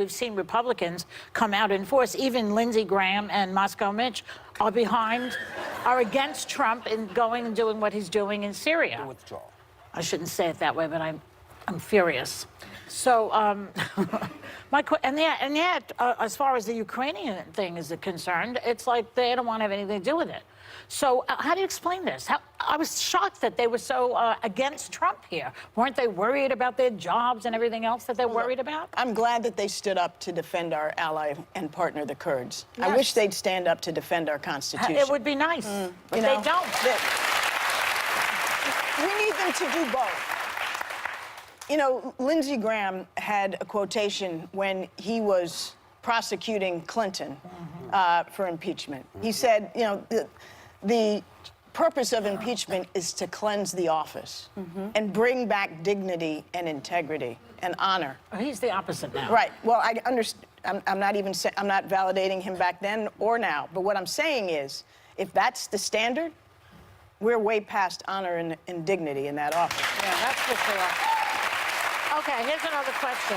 We've seen Republicans come out in force. Even Lindsey Graham and Moscow Mitch are against Trump in going and doing what he's doing in Syria. Withdrawal. I shouldn't say it that way, but I'm furious. So, and yet, as far as the Ukrainian thing is concerned, it's like they don't want to have anything to do with it. So how do you explain this? I was shocked that they were so against Trump here. Weren't they worried about their jobs and everything else that they're worried about? I'm glad that they stood up to defend our ally and partner, the Kurds. Yes. I wish they'd stand up to defend our Constitution. It would be nice, but they don't. We need them to do both. You know, Lindsey Graham had a quotation when he was prosecuting Clinton for impeachment. He said, you know, the purpose of impeachment is to cleanse the office and bring back dignity and integrity and honor. He's the opposite now. Right. Well, I understand. I'm not validating him back then or now. But what I'm saying is, if that's the standard, we're way past honor and dignity in that office. Yeah, that's for sure. Okay, here's another question.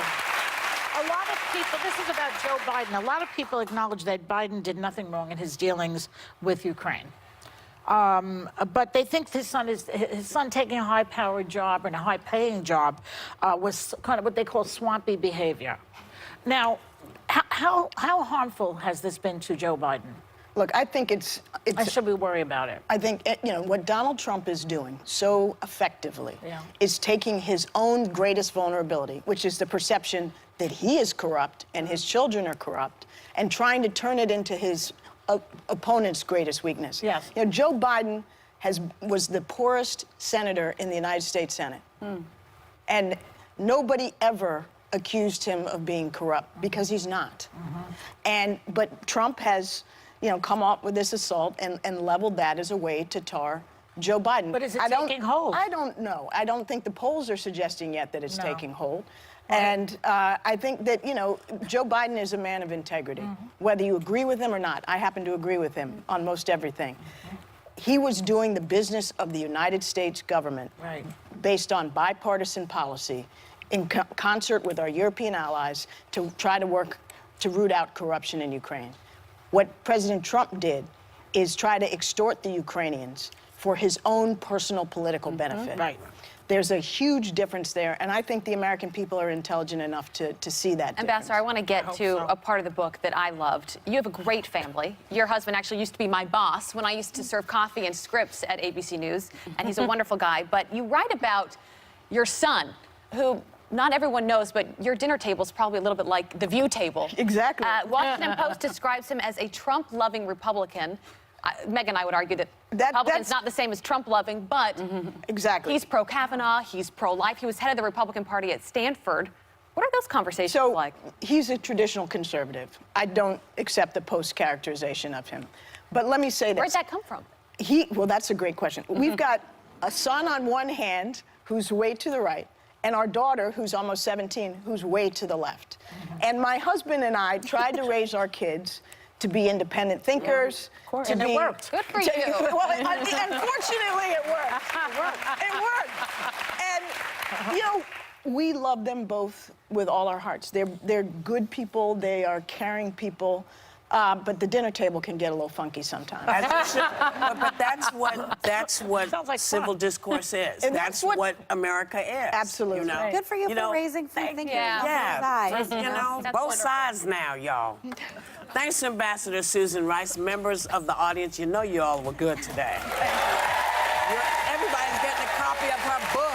A lot of people, this is about Joe Biden. A lot of people acknowledge that Biden did nothing wrong in his dealings with Ukraine. But they think his son taking a high-powered job and a high-paying job was kind of what they call swampy behavior. Now, how harmful has this been to Joe Biden? Look, I think it's should we worry about it? I think, you know, what Donald Trump is doing so effectively is taking his own greatest vulnerability, which is the perception that he is corrupt and his children are corrupt, and trying to turn it into his opponent's greatest weakness. Yes. You know, Joe Biden was the poorest senator in the United States Senate. And nobody ever accused him of being corrupt because he's not. But Trump has, you know, come up with this assault and leveled that as a way to tar Joe Biden. But is it taking hold? I don't know. I don't think the polls are suggesting yet that it's taking hold. Right. And I think that, you know, Joe Biden is a man of integrity. Whether you agree with him or not, I happen to agree with him on most everything. He was doing the business of the United States government based on bipartisan policy in concert with our European allies to try to work to root out corruption in Ukraine. What President Trump did is try to extort the Ukrainians for his own personal political benefit. Right. There's a huge difference there, and I think the American people are intelligent enough to see that Ambassador, I want to get to a part of the book that I loved. You have a great family. Your husband actually used to be my boss when I used to serve coffee and scripts at ABC News, and he's a wonderful guy. But you write about your son, who not everyone knows, but your dinner table is probably a little bit like the View table. Exactly. Washington Post describes him as a Trump-loving Republican. Meg and I would argue that Republican's not the same as Trump-loving, but exactly. He's pro-Kavanaugh, he's pro-life. He was head of the Republican Party at Stanford. What are those conversations like? He's a traditional conservative. I don't accept the Post characterization of him. But let me say this. Where'd that come from? Well, that's a great question. We've got a son on one hand who's way to the right, and our daughter, who's almost 17, who's way to the left. And my husband and I tried to raise our kids to be independent thinkers. And it worked. Good for you. Well, unfortunately, it worked. It worked. And, you know, we love them both with all our hearts. They're good people. They are caring people. But the dinner table can get a little funky sometimes. But that's what like civil discourse is. And that's what America is. Absolutely. You know? Good for you for raising free thinkers. Yeah, On both sides. you know, That's both wonderful. sides now, y'all. Thanks, Ambassador Susan Rice. Members of the audience, you know you all were good today. Everybody's getting a copy of her book.